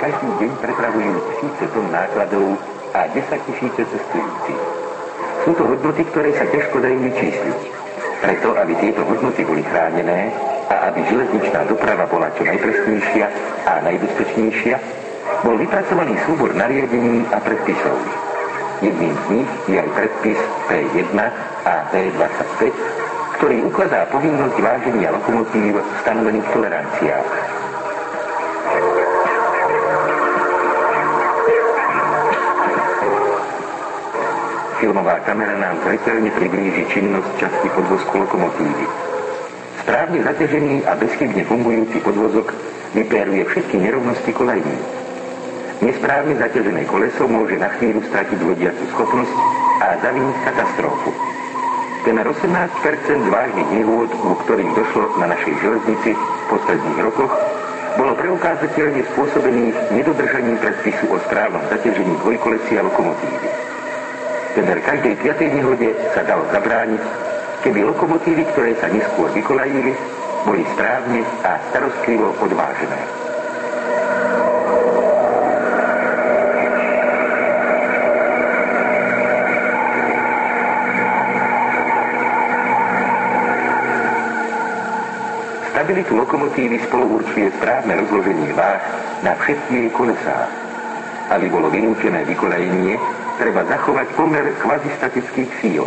každý deň prepravujú tisíce tón nákladov a 10 000 cestujúcich. Sú to hodnoty, ktoré sa ťažko dajú vyčísliť. Preto, aby tieto hodnoty boli chránené a aby železničná doprava bola čo najpresnejšia a najbezpečnejšia, bol vypracovaný súbor nariadení a predpisov. Jedným z nich je aj predpis P1 a P25, ktorý ukladá povinnosť váženia lokomotív v stanovených toleranciách. Filmová kamera nám zreteľne priblíži činnosť časti podvozku lokomotívy. Správne zaťažený a bezchybne fungujúci podvozok vypéruje všetky nerovnosti kolejní. Nesprávne zaťažené koleso môže na chvíľu stratiť vodiacu schopnosť a zaviniť katastrofu. Temer 18% vážnych nehôd, u ktorých došlo na našej železnici v posledných rokoch, bolo preukázateľne spôsobených nedodržaním predpisu o správnom zaťažení dvojkolesia lokomotívy. Temer každej 5. nehode sa dalo zabrániť, keby lokomotívy, ktoré sa neskôr vykolajili, boli správne a starostlivo odvážené. Stabilitu lokomotívy spolu určuje správne rozloženie váh na všetky jej kolesách. Aby bolo vynútené vykolajenie, treba zachovať pomer kvazistatických síl.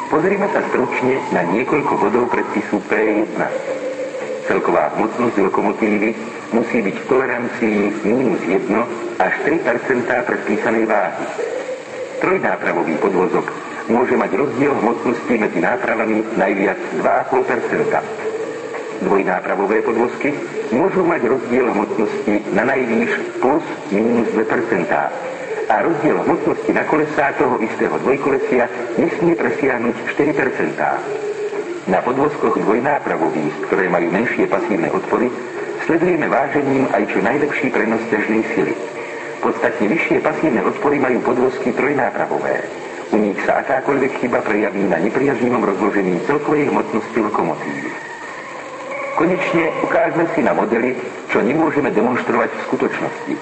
Pozrime sa stručne na niekoľko bodov predpisu P1. Celková hmotnosť lokomotívy musí byť v tolerancii -1 až 3% predpísanej váhy. Trojnápravový podvozok môže mať rozdiel hmotnosti medzi nápravami najviac 2,5%. Dvojnápravové podvozky môžu mať rozdiel hmotnosti na najvýš plus minus 2%. A rozdiel hmotnosti na kolesá toho istého dvojkolesia nesmie presiahnuť 4%. Na podvozkoch dvojnápravových, ktoré majú menšie pasívne odpory, sledujeme vážením aj čo najlepší prenos ťažnej sily. Podstatne vyššie pasívne odpory majú podvozky trojnápravové. U nich sa akákoľvek chyba prejaví na nepriaznivom rozložení celkovej hmotnosti lokomotívy. Konečne ukážme si na modely, čo nemôžeme demonštrovať v skutočnosti.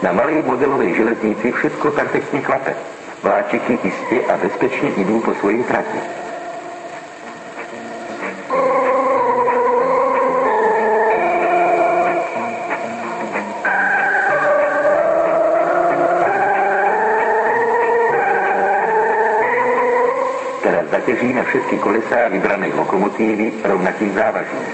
Na malej modelovej železnici všetko perfektne klape. Vláčiky iste a bezpečne idú po svojej trati. Zaťažíme všetky kolesá vybranej lokomotívy rovnakým závažím.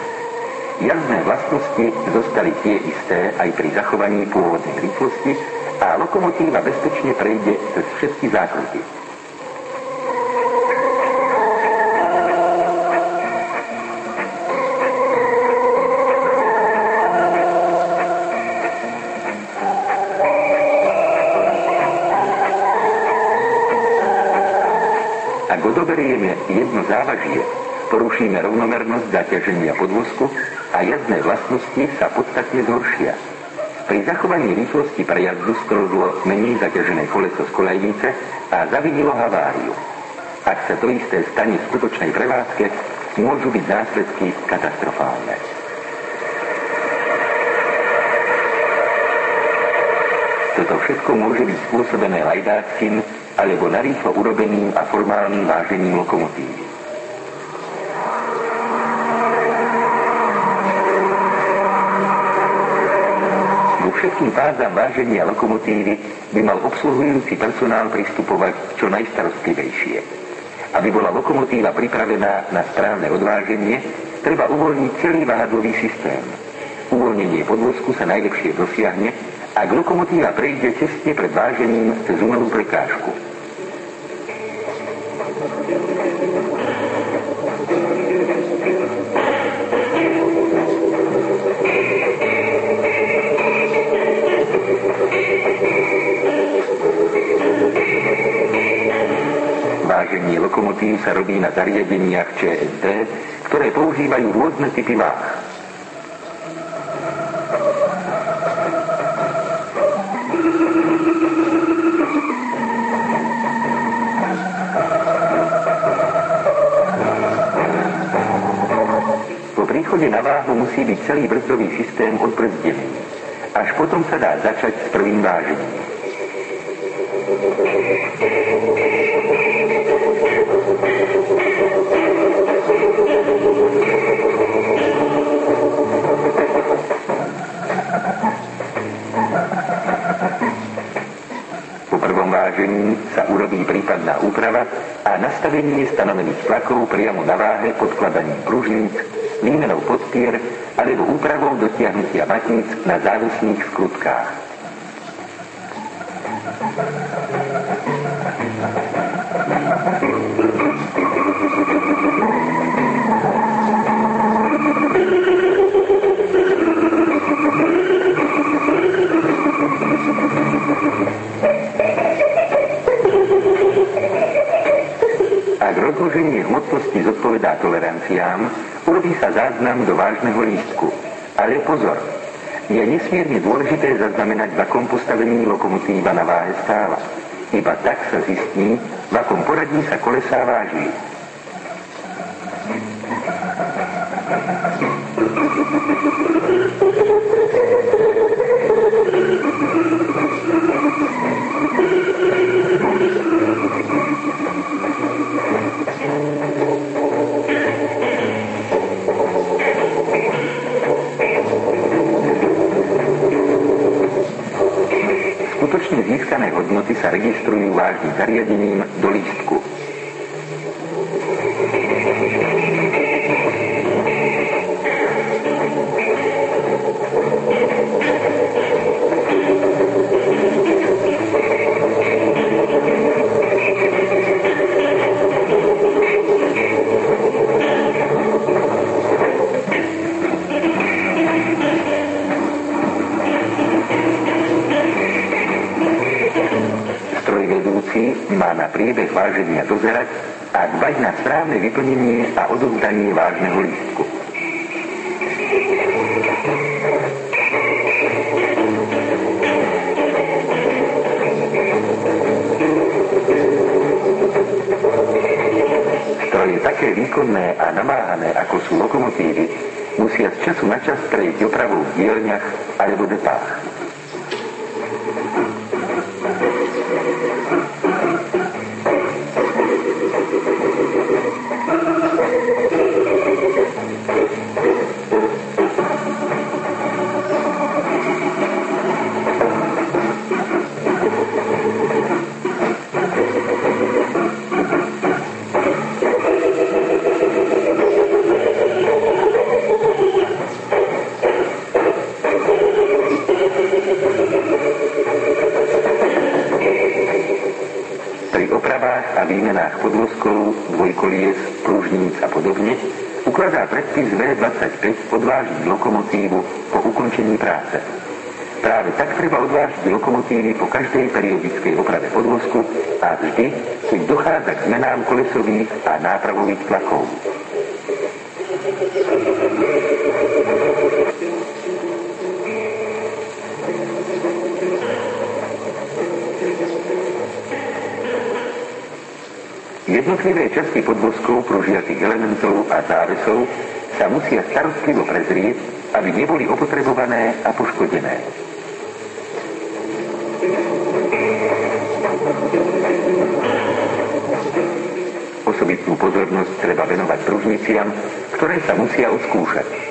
Jazdné vlastnosti zostali tie isté aj pri zachovaní pôvodnej rýchlosti a lokomotíva bezpečne prejde cez všetky zákruty. Ak odoberieme jedno závažie, porušíme rovnomernosť zaťaženia podvozku a jazdné vlastnosti sa podstatne zhoršia. Pri zachovaní rýchlosti prejazdu sklzlo menej zaťažené koleso z kolejnice a zavinilo haváriu. Ak sa to isté stane v skutočnej prevádzke, môžu byť následky katastrofálne. Toto všetko môže byť spôsobené lajdáckým alebo narýchlo urobeným a formálnym vážením lokomotívy. Vo všetkým fázam váženia lokomotívy by mal obsluhujúci personál pristupovať čo najstarostlivejšie. Aby bola lokomotíva pripravená na správne odváženie, treba uvoľniť celý váhadlový systém. Uvoľnenie podvozku sa najlepšie dosiahne, ak lokomotíva prejde tesne pred vážením cez umelú prekážku. Váženie lokomotív sa robí na zariadeniach ČSD, ktoré používajú rôzne typy váh. na váhu musí byť celý brzdový systém odbrzdený. Až potom sa dá začať s prvým vážením. Po prvom vážení sa urobí prípadná úprava a nastavenie stanovených tlakov priamo na váhe podkladaním pružníc, výmenou podpier alebo úpravou dotiahnutia matníc na závisných skrutkách. Ak rozloženie hmotnosti zodpovedá toleranciám, urobí sa záznam do vážneho lístku. Ale pozor, je nesmierne dôležité zaznamenať, v akom postavení lokomotíva na váhe stála. Iba tak sa zistí, v akom poradí sa kolesá vážili. Skutočne získané hodnoty sa registrujú vážnym zariadením do lístku. Má na priebeh váženia dozerať a dbať na správne vyplnenie a odovzdanie vážneho lístku. Stroje také výkonné a namáhané, ako sú lokomotívy, musia z času na čas prejsť opravou v dielniach alebo depách. Výmenách podvozkov, dvojkolies, pružníc a podobne ukladá predpis V25 odvážiť lokomotívu po ukončení práce. Práve tak treba odvážiť lokomotívy po každej periodickej oprave podvozku a vždy, keď dochádza k zmenám kolesových a nápravových tlakov. Jednotlivé časti podvozkov, pružiacich elementov a závesov sa musia starostlivo prezrieť, aby neboli opotrebované a poškodené. Osobitnú pozornosť treba venovať pružniciam, ktoré sa musia odskúšať.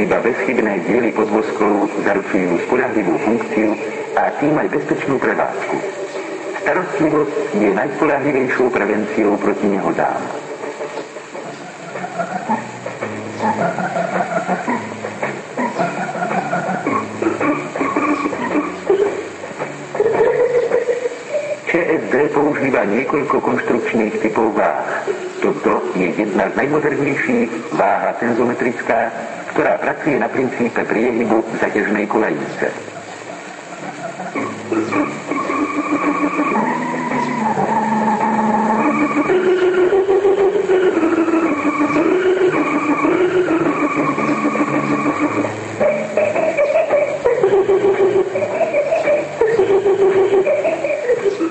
Iba bezchybné diely podvozkov zaručujú spoľahlivú funkciu a tým aj bezpečnú prevádzku. Starostlivosť je najspoľahlivejšou prevenciou proti nehodám. ČSD používa niekoľko konštrukčných typov váh. Toto je jedna z najmodernejších váha tenzometrická, ktorá pracuje na princípe priehybu zaťažnej kolejnice.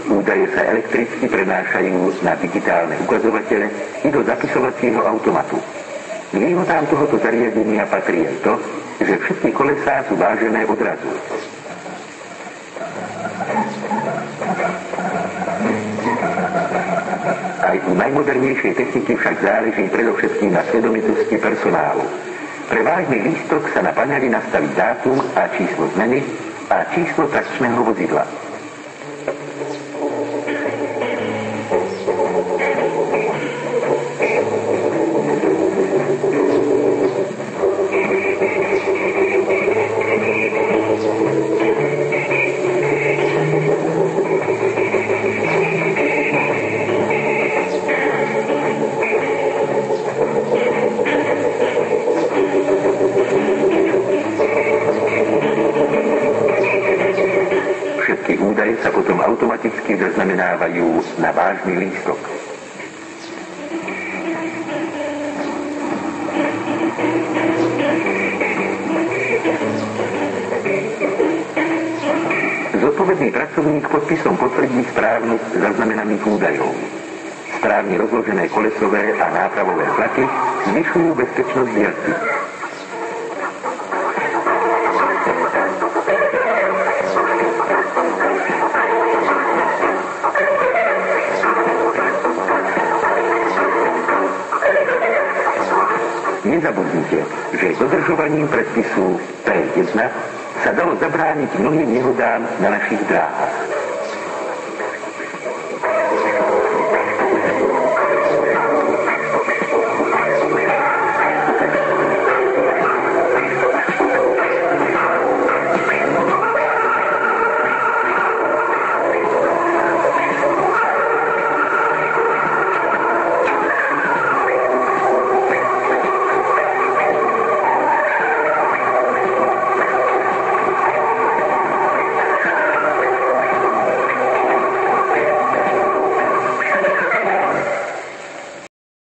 Údaje sa elektricky prenášajú na digitálne ukazovatele i do zapisovacieho automatu. K výhodám tohoto zariadenia patrí aj to, že všetky kolesá sú vážené odrazu. Aj u najmodernejšej techniky však záleží predovšetkým na svedomitosti personálu. Pre vážny lístok sa na paneli nastaví dátum a číslo zmeny a číslo trakčného vozidla. Všetky údaje sa potom automaticky zaznamenávajú na vážny lístok. Zodpovedný pracovník podpisom potvrdí správnosť zaznamenaných údajov. Správne rozložené kolesové a nápravové tlaky zvyšujú bezpečnosť jazdy. Nezabudnite, že dodržovaním predpisu P1 sa dalo zabrániť mnohým nehodám na našich dráhach.